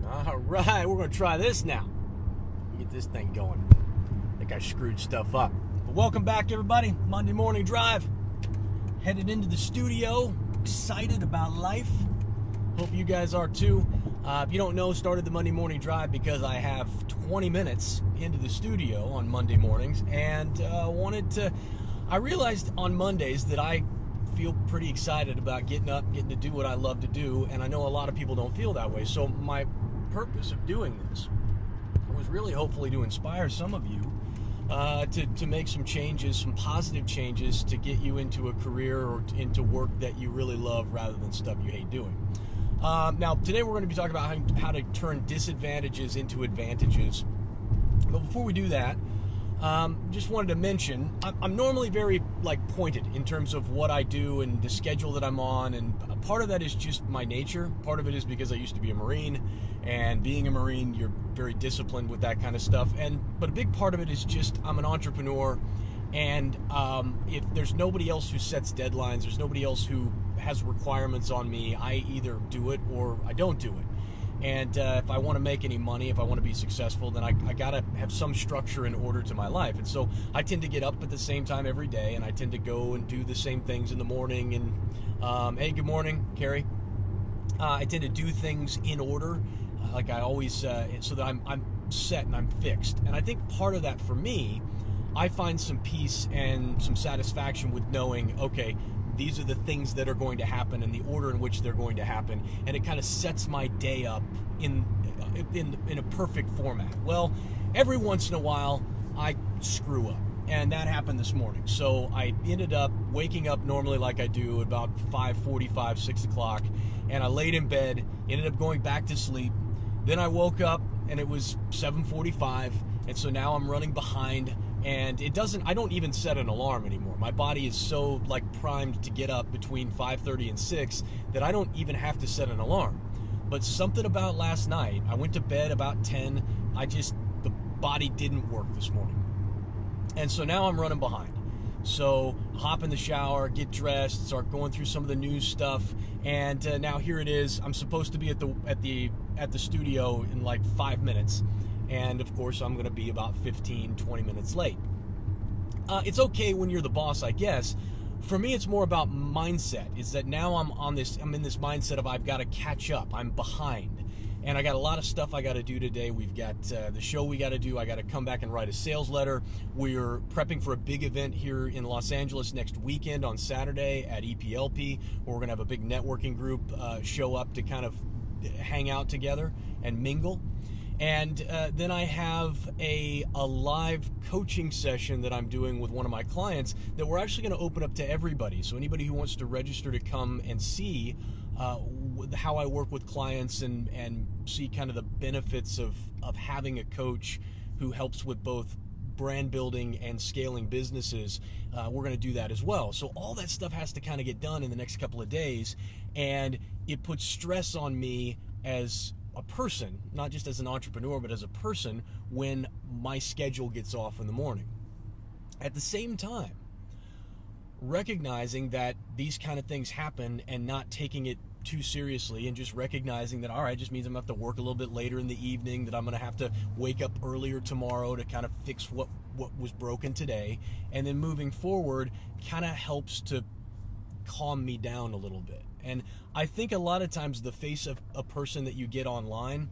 All right, we're going to try this now. Get this thing going. I think I screwed stuff up. But welcome back, everybody. Monday morning drive. Headed into the studio. Excited about life. Hope you guys are too. If you don't know, started the Monday morning drive because I have 20 minutes into the studio on Monday mornings, and I realized on Mondays that I feel pretty excited about getting up, getting to do what I love to do, and I know a lot of people don't feel that way. So my purpose of doing this was really hopefully to inspire some of you to make some changes, some positive changes to get you into a career or into work that you really love rather than stuff you hate doing. Now, today we're going to be talking about how to turn disadvantages into advantages. But before we do that, just wanted to mention, I'm normally very pointed in terms of what I do and the schedule that I'm on, and part of that is just my nature. Part of it is because I used to be a Marine, and being a Marine, you're very disciplined with that kind of stuff. But a big part of it is just I'm an entrepreneur, and if there's nobody else who sets deadlines, there's nobody else who has requirements on me, I either do it or I don't do it. And if I want to make any money, if I want to be successful, then I got to have some structure and order to my life. And so I tend to get up at the same time every day, and I tend to go and do the same things in the morning. And hey, good morning, Carrie. I tend to do things in order, like I always, so that I'm set and I'm fixed. And I think part of that for me, I find some peace and some satisfaction with knowing, okay, these are the things that are going to happen and the order in which they're going to happen, and it kind of sets my day up in a perfect format. Well, every once in a while, I screw up, and that happened this morning. So I ended up waking up normally like I do about 5:45, 6 o'clock, and I laid in bed, ended up going back to sleep. Then I woke up, and it was 7:45, and so now I'm running behind. And I don't even set an alarm anymore. My body is so primed to get up between 5:30 and 6 that I don't even have to set an alarm. But something about last night, I went to bed about 10, the body didn't work this morning. And so now I'm running behind. So hop in the shower, get dressed, start going through some of the news stuff, and now here it is. I'm supposed to be at the studio in 5 minutes. And of course, I'm going to be about 15, 20 minutes late. It's okay when you're the boss, I guess. For me, it's more about mindset. Is that now I'm in this mindset of I've got to catch up. I'm behind. And I got a lot of stuff I got to do today. We've got the show we got to do. I got to come back and write a sales letter. We're prepping for a big event here in Los Angeles next weekend on Saturday at EPLP, where we're going to have a big networking group show up to kind of hang out together and mingle. And then I have a live coaching session that I'm doing with one of my clients that we're actually going to open up to everybody. So anybody who wants to register to come and see how I work with clients and see kind of the benefits of having a coach who helps with both brand building and scaling businesses, we're going to do that as well. So all that stuff has to kind of get done in the next couple of days, and it puts stress on me as a person, not just as an entrepreneur, but as a person, when my schedule gets off in the morning. At the same time, recognizing that these kind of things happen and not taking it too seriously, and just recognizing that, all right, just means I'm going to have to work a little bit later in the evening, that I'm going to have to wake up earlier tomorrow to kind of fix what was broken today, and then moving forward kind of helps to calm me down a little bit. And I think a lot of times the face of a person that you get online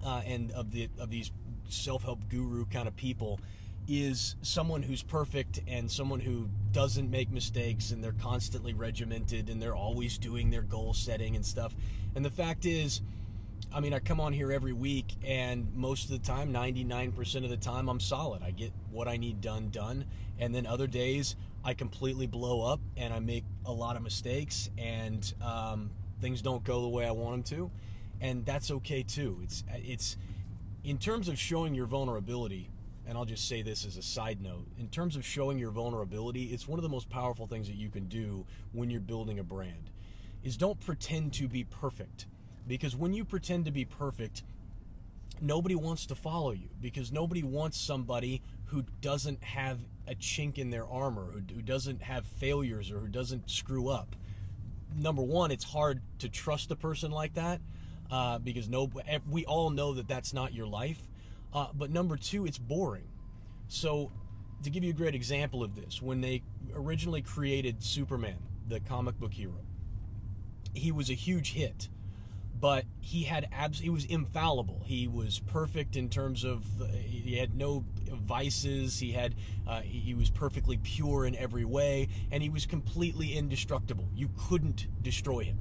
and of these self-help guru kind of people is someone who's perfect and someone who doesn't make mistakes, and they're constantly regimented and they're always doing their goal setting and stuff. And the fact is, I mean, I come on here every week, and most of the time, 99% of the time, I'm solid. I get what I need done. And then other days, I completely blow up and I make a lot of mistakes, and things don't go the way I want them to. And that's okay too. It's in terms of showing your vulnerability, and I'll just say this as a side note, in terms of showing your vulnerability, it's one of the most powerful things that you can do when you're building a brand, is don't pretend to be perfect. Because when you pretend to be perfect, nobody wants to follow you, because nobody wants somebody who doesn't have a chink in their armor, who doesn't have failures, or who doesn't screw up. Number one, it's hard to trust a person like that. because we all know that that's not your life. But number two, it's boring. So to give you a great example of this, when they originally created Superman, the comic book hero, he was a huge hit, but he was infallible. He was perfect in terms of he had no vices. He was perfectly pure in every way, and he was completely indestructible. You couldn't destroy him.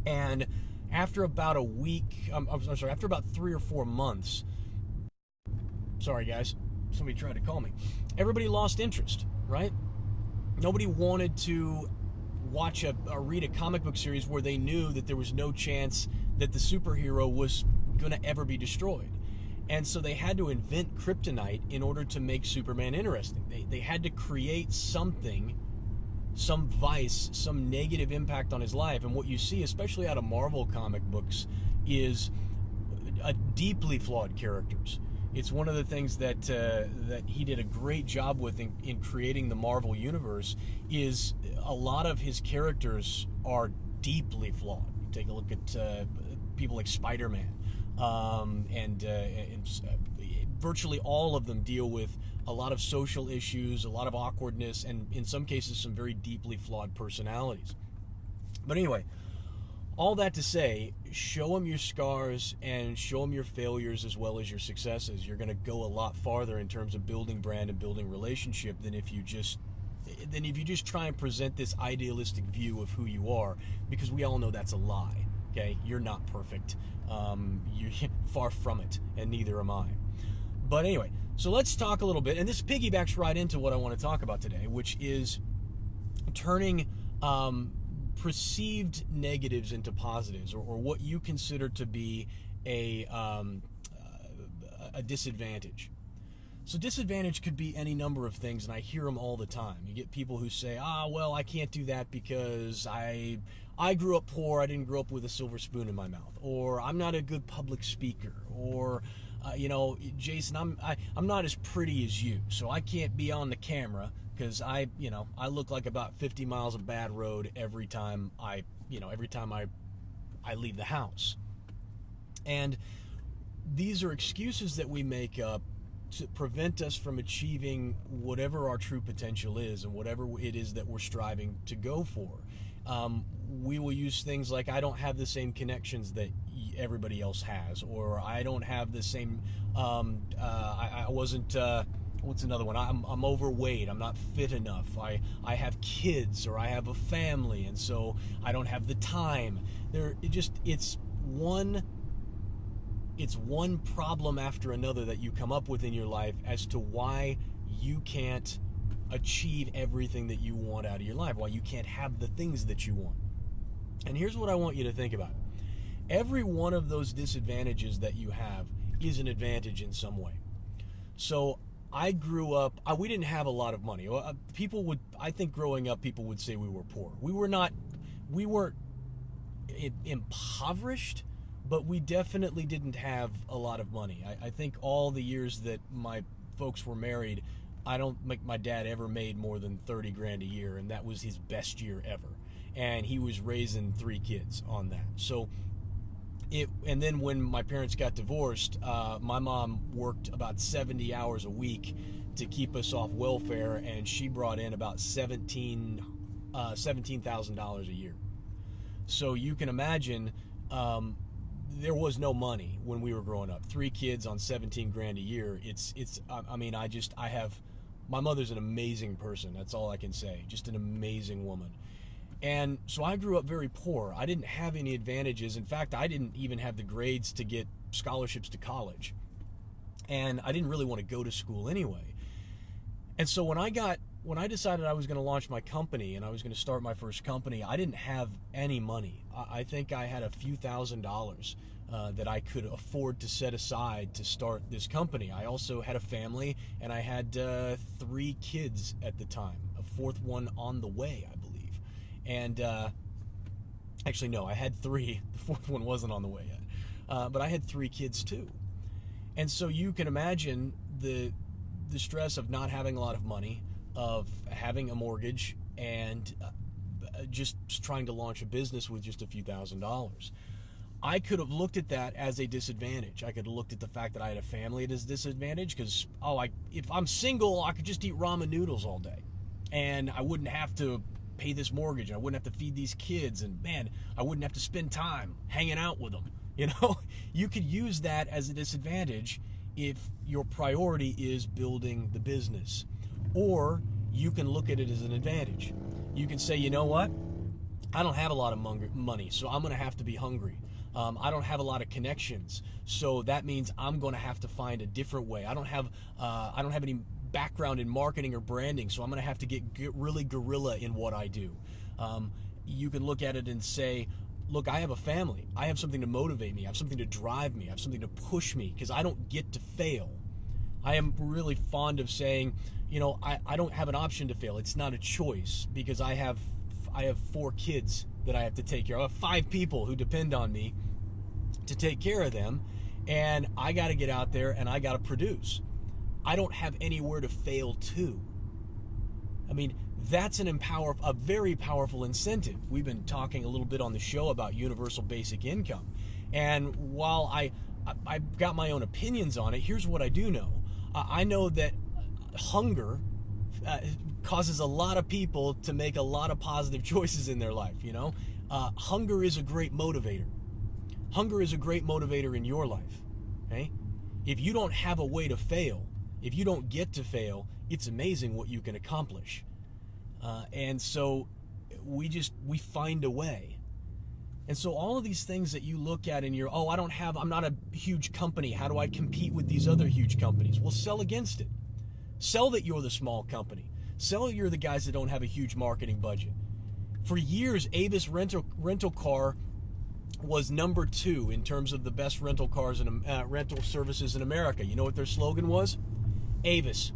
And after about a week, after about 3 or 4 months, sorry guys, somebody tried to call me. Everybody lost interest, right? Nobody wanted to watch or read a comic book series where they knew that there was no chance that the superhero was going to ever be destroyed. And so they had to invent kryptonite in order to make Superman interesting. They had to create something, some vice, some negative impact on his life. And what you see, especially out of Marvel comic books, is deeply flawed characters. It's one of the things that he did a great job with in creating the Marvel universe. Is a lot of his characters are deeply flawed. You take a look at people like Spider-Man, and virtually all of them deal with a lot of social issues, a lot of awkwardness, and in some cases some very deeply flawed personalities. But anyway, all that to say, show them your scars and show them your failures as well as your successes. You're going to go a lot farther in terms of building brand and building relationship than if you just try and present this idealistic view of who you are, because we all know that's a lie. Okay, you're not perfect. You're far from it, and neither am I. But anyway, so let's talk a little bit, and this piggybacks right into what I want to talk about today, which is turning perceived negatives into positives, or what you consider to be a disadvantage. So disadvantage could be any number of things, and I hear them all the time. You get people who say, well, I can't do that because I grew up poor, I didn't grow up with a silver spoon in my mouth, or I'm not a good public speaker, or Jason, I'm not as pretty as you, so I can't be on the camera because I look like about 50 miles of bad road every time I leave the house. And these are excuses that we make up to prevent us from achieving whatever our true potential is and whatever it is that we're striving to go for. We will use things like, I don't have the same connections that everybody else has, or I don't have the same, I wasn't, what's another one? I'm overweight, I'm not fit enough, I have kids, or I have a family, and so I don't have the time. It's one problem after another that you come up with in your life as to why you can't achieve everything that you want out of your life, why you can't have the things that you want. And here's what I want you to think about. Every one of those disadvantages that you have is an advantage in some way. So I grew up, we didn't have a lot of money. I think growing up, people would say we were poor. We weren't impoverished, but we definitely didn't have a lot of money. I think all the years that my folks were married, I don't think my dad ever made more than 30 grand a year, and that was his best year ever. And he was raising 3 kids on that. So and then when my parents got divorced, my mom worked about 70 hours a week to keep us off welfare, and she brought in about $17,000 a year. So you can imagine, there was no money when we were growing up. 3 kids on 17 grand a year. My mother's an amazing person. That's all I can say. Just an amazing woman. And so I grew up very poor. I didn't have any advantages. In fact, I didn't even have the grades to get scholarships to college. And I didn't really want to go to school anyway. And so when I decided I was going to launch my company and I was going to start my first company, I didn't have any money. I think I had a few $1,000s that I could afford to set aside to start this company. I also had a family, and I had 3 kids at the time, a 4th one on the way, I believe. And actually, no, I had 3. The 4th one wasn't on the way yet. But I had 3 kids too. And so you can imagine the stress of not having a lot of money, of having a mortgage, and just trying to launch a business with just a few $1,000s. I could have looked at that as a disadvantage. I could have looked at the fact that I had a family as a disadvantage because, if I'm single, I could just eat ramen noodles all day. And I wouldn't have to pay this mortgage. I wouldn't have to feed these kids. And, man, I wouldn't have to spend time hanging out with them. You know, you could use that as a disadvantage if your priority is building the business. Or you can look at it as an advantage. You can say, you know what? I don't have a lot of money, so I'm going to have to be hungry. I don't have a lot of connections, so that means I'm going to have to find a different way. I don't have any background in marketing or branding, so I'm going to have to get really guerrilla in what I do. You can look at it and say, look, I have a family. I have something to motivate me. I have something to drive me. I have something to push me because I don't get to fail. I am really fond of saying, I don't have an option to fail. It's not a choice because I have 4 kids that I have to take care of. I have 5 people who depend on me to take care of them, and I got to get out there and I got to produce. I don't have anywhere to fail to. I mean, that's a very powerful incentive. We've been talking a little bit on the show about universal basic income, and while I've got my own opinions on it, here's what I do know. I know that hunger causes a lot of people to make a lot of positive choices in their life. Hunger is a great motivator. Hunger is a great motivator in your life. Okay? If you don't have a way to fail, if you don't get to fail, it's amazing what you can accomplish. And so we find a way. And so all of these things that you look at and you're, I'm not a huge company. How do I compete with these other huge companies? Well, sell against it. Sell that you're the small company. Sell that you're the guys that don't have a huge marketing budget. For years, Avis rental car was number 2 in terms of the best rental cars and rental services in America. You know what their slogan was? Avis,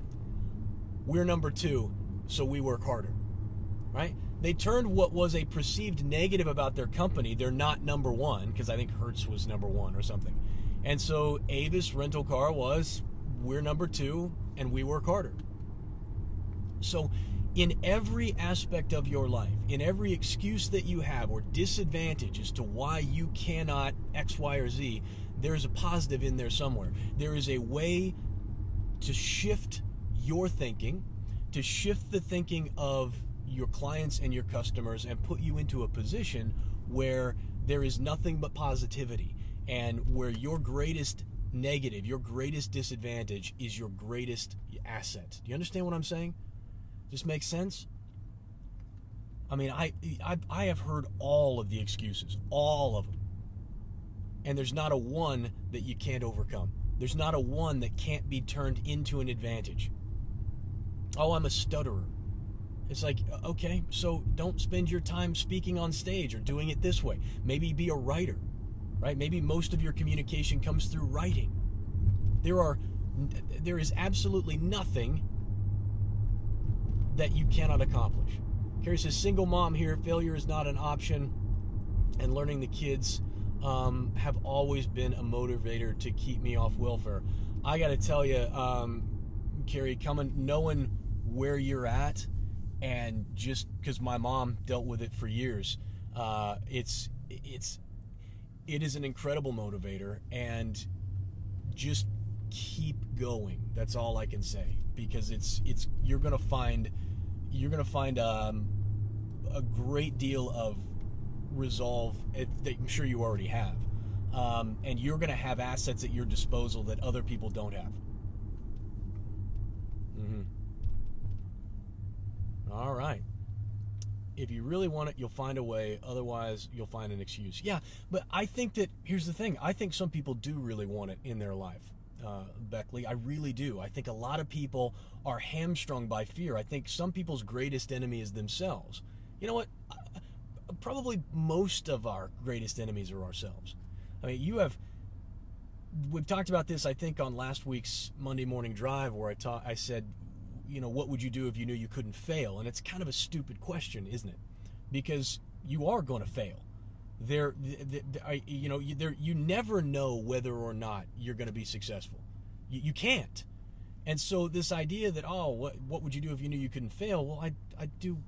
we're number 2, so we work harder. Right? They turned what was a perceived negative about their company. They're not number 1 because I think Hertz was number 1 or something. And so Avis rental car was, we're number 2 and we work harder. So in every aspect of your life, in every excuse that you have or disadvantage as to why you cannot X, Y, or Z, there's a positive in there somewhere. There is a way to shift your thinking, to shift the thinking of your clients and your customers and put you into a position where there is nothing but positivity and where your greatest negative, your greatest disadvantage is your greatest asset. Do you understand what I'm saying? This makes sense? I mean, I have heard all of the excuses, all of them. And there's not a one that you can't overcome. There's not a one that can't be turned into an advantage. Oh, I'm a stutterer. It's like, okay, so don't spend your time speaking on stage or doing it this way. Maybe be a writer, right? Maybe most of your communication comes through writing. There is absolutely nothing that you cannot accomplish. Carrie says, single mom here, failure is not an option, and learning the kids have always been a motivator to keep me off welfare. I got to tell you, Carrie, knowing where you're at, and just because my mom dealt with it for years, it is an incredible motivator, and just keep going. That's all I can say, because you're gonna find a great deal of resolve that I'm sure you already have, and you're gonna have assets at your disposal that other people don't have. All right. If you really want it, you'll find a way. Otherwise, you'll find an excuse. Yeah, but I think that, here's the thing. I think some people do really want it in their life, Beckley. I really do. I think a lot of people are hamstrung by fear. I think some people's greatest enemy is themselves. You know what? Probably most of our greatest enemies are ourselves. I mean, we've talked about this, I think, on last week's Monday Morning Drive, where I said, what would you do if you knew you couldn't fail? And it's kind of a stupid question, isn't it? Because you are going to fail. You never know whether or not you're going to be successful. You can't. And so this idea that, what would you do if you knew you couldn't fail? Well, I'd do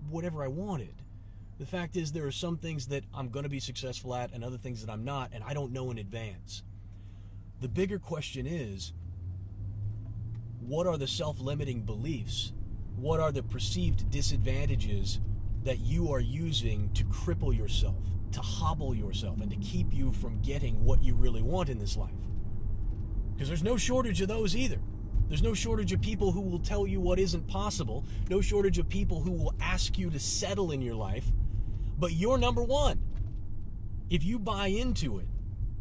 whatever I wanted. The fact is, there are some things that I'm going to be successful at and other things that I'm not, and I don't know in advance. The bigger question is, what are the self-limiting beliefs? What are the perceived disadvantages that you are using to cripple yourself, to hobble yourself, and to keep you from getting what you really want in this life? Because there's no shortage of those either. There's no shortage of people who will tell you what isn't possible, no shortage of people who will ask you to settle in your life, but you're number one. If you buy into it,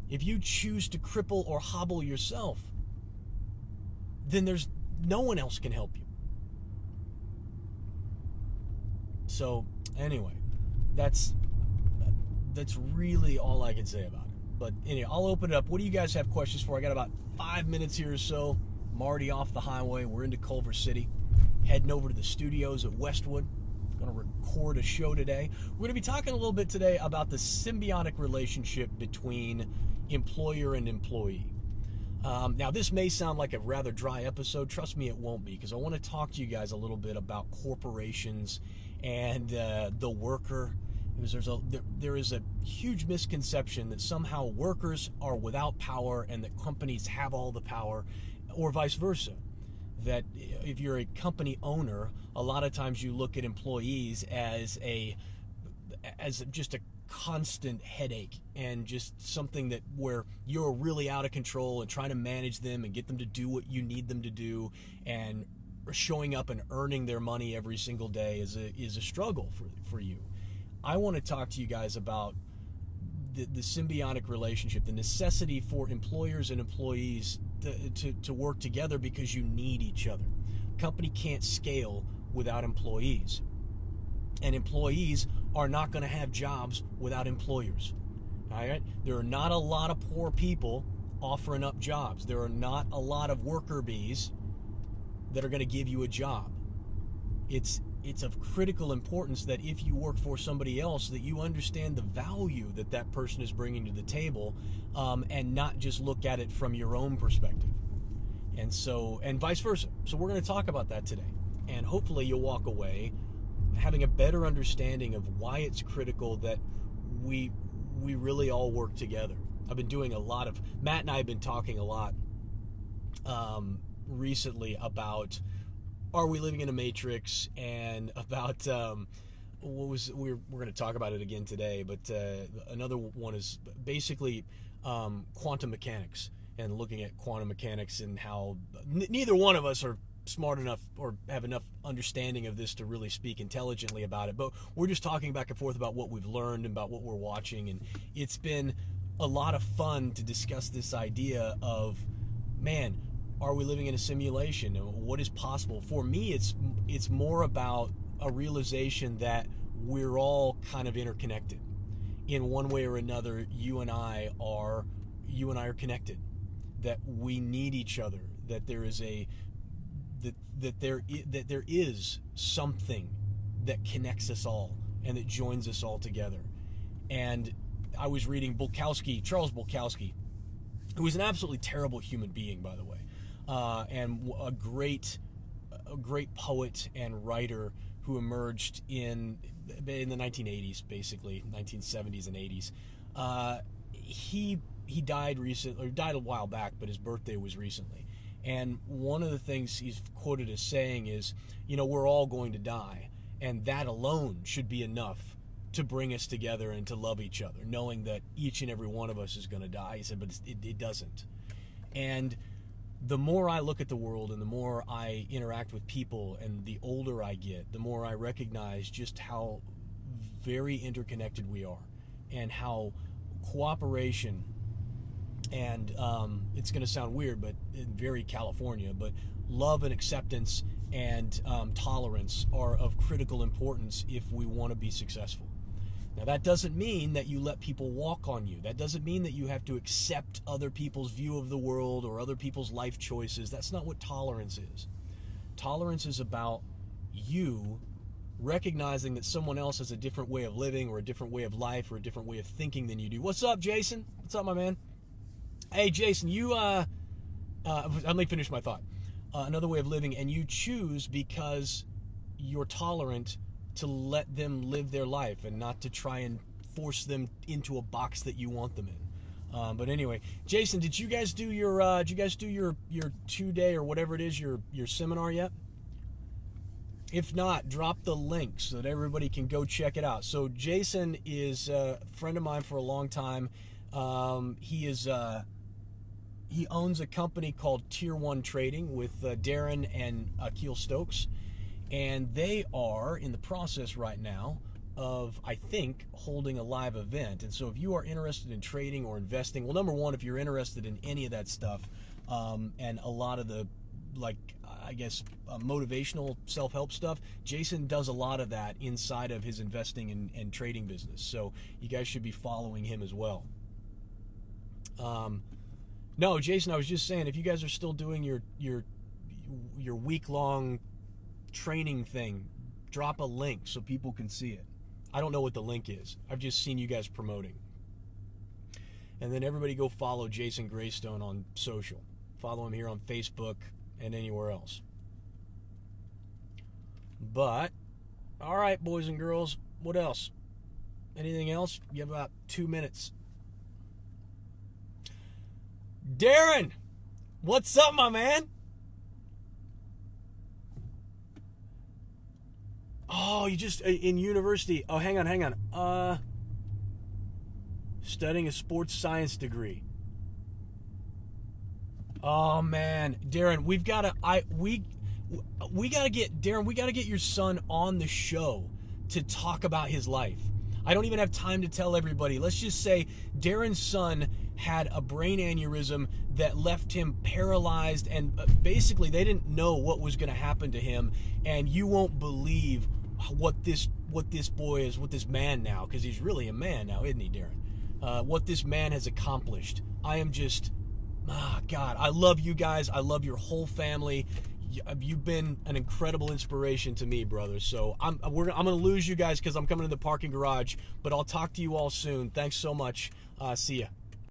if you choose to cripple or hobble yourself, then there's no one else can help you. So anyway, that's really all I can say about it. But anyway, I'll open it up. What do you guys have questions for? I got about 5 minutes here or so. I'm already off the highway. We're into Culver City, heading over to the studios at Westwood. Going to record a show today. We're going to be talking a little bit today about the symbiotic relationship between employer and employee. Now, this may sound like a rather dry episode. Trust me, it won't be, because I want to talk to you guys a little bit about corporations and the worker. Because there is a huge misconception that somehow workers are without power and that companies have all the power, or vice versa. That if you're a company owner, a lot of times you look at employees as just a constant headache and just something that where you're really out of control and trying to manage them and get them to do what you need them to do, and showing up and earning their money every single day is a struggle for you. I want to talk to you guys about the symbiotic relationship, the necessity for employers and employees to work together because you need each other. Company can't scale without employees. And employees are not going to have jobs without employers. All right? There are not a lot of poor people offering up jobs. There are not a lot of worker bees that are going to give you a job. It's of critical importance that if you work for somebody else, that you understand the value that that person is bringing to the table, and not just look at it from your own perspective. And vice versa. So we're going to talk about that today. And hopefully you'll walk away having a better understanding of why it's critical that we really all work together. I've been doing Matt and I have been talking a lot recently about, are we living in a matrix, and about we're going to talk about it again today, but another one is basically quantum mechanics, and looking at quantum mechanics and how neither one of us are smart enough or have enough understanding of this to really speak intelligently about it, but we're just talking back and forth about what we've learned and about what we're watching, and it's been a lot of fun to discuss this idea of, man, are we living in a simulation? What is possible? For me, it's more about a realization that we're all kind of interconnected in one way or another. You and I are connected. That we need each other. That there is something that connects us all and that joins us all together. And I was reading Charles Bukowski, who was an absolutely terrible human being, by the way. And a great poet and writer who emerged in the 1980s, basically 1970s and 80s. He died recently, or died a while back, but his birthday was recently. And one of the things he's quoted as saying is, we're all going to die, and that alone should be enough to bring us together and to love each other, knowing that each and every one of us is going to die. He said, but it doesn't. And the more I look at the world and the more I interact with people and the older I get, the more I recognize just how very interconnected we are, and how cooperation and it's going to sound weird, but very California, but love and acceptance and tolerance are of critical importance if we want to be successful. Now, that doesn't mean that you let people walk on you. That doesn't mean that you have to accept other people's view of the world or other people's life choices. That's not what tolerance is. Tolerance is about you recognizing that someone else has a different way of living or a different way of life or a different way of thinking than you do. What's up, Jason? What's up, my man? Hey, Jason, let me finish my thought. Another way of living, and you choose because you're tolerant to let them live their life and not to try and force them into a box that you want them in. But anyway, Jason, did you guys do your 2-day or whatever it is, your seminar yet? If not, drop the link so that everybody can go check it out. So Jason is a friend of mine for a long time. He owns a company called Tier 1 Trading with Darren and Akil Stokes. And they are in the process right now of, I think, holding a live event. And so if you are interested in trading or investing, well, number one, if you're interested in any of that stuff, and a lot of the, motivational self-help stuff, Jason does a lot of that inside of his investing and trading business. So you guys should be following him as well. No, Jason, I was just saying, if you guys are still doing your week-long training thing, drop a link so people can see it. I don't know what the link is. I've just seen you guys promoting. And then everybody go follow Jason Greystone on social. Follow him here on Facebook and anywhere else. But, all right, boys and girls, what else? Anything else? You have about 2 minutes. Darren, what's up, my man? Oh, you just in university. Oh, hang on. Studying a sports science degree. Oh man, Darren, we gotta get your son on the show to talk about his life. I don't even have time to tell everybody. Let's just say Darren's son had a brain aneurysm that left him paralyzed, and basically they didn't know what was going to happen to him. And you won't believe what this man now, because he's really a man now, isn't he, Darren? What this man has accomplished. I am just, God, I love you guys. I love your whole family. You've been an incredible inspiration to me, brother. So I'm going to lose you guys because I'm coming to the parking garage, but I'll talk to you all soon. Thanks so much. See ya.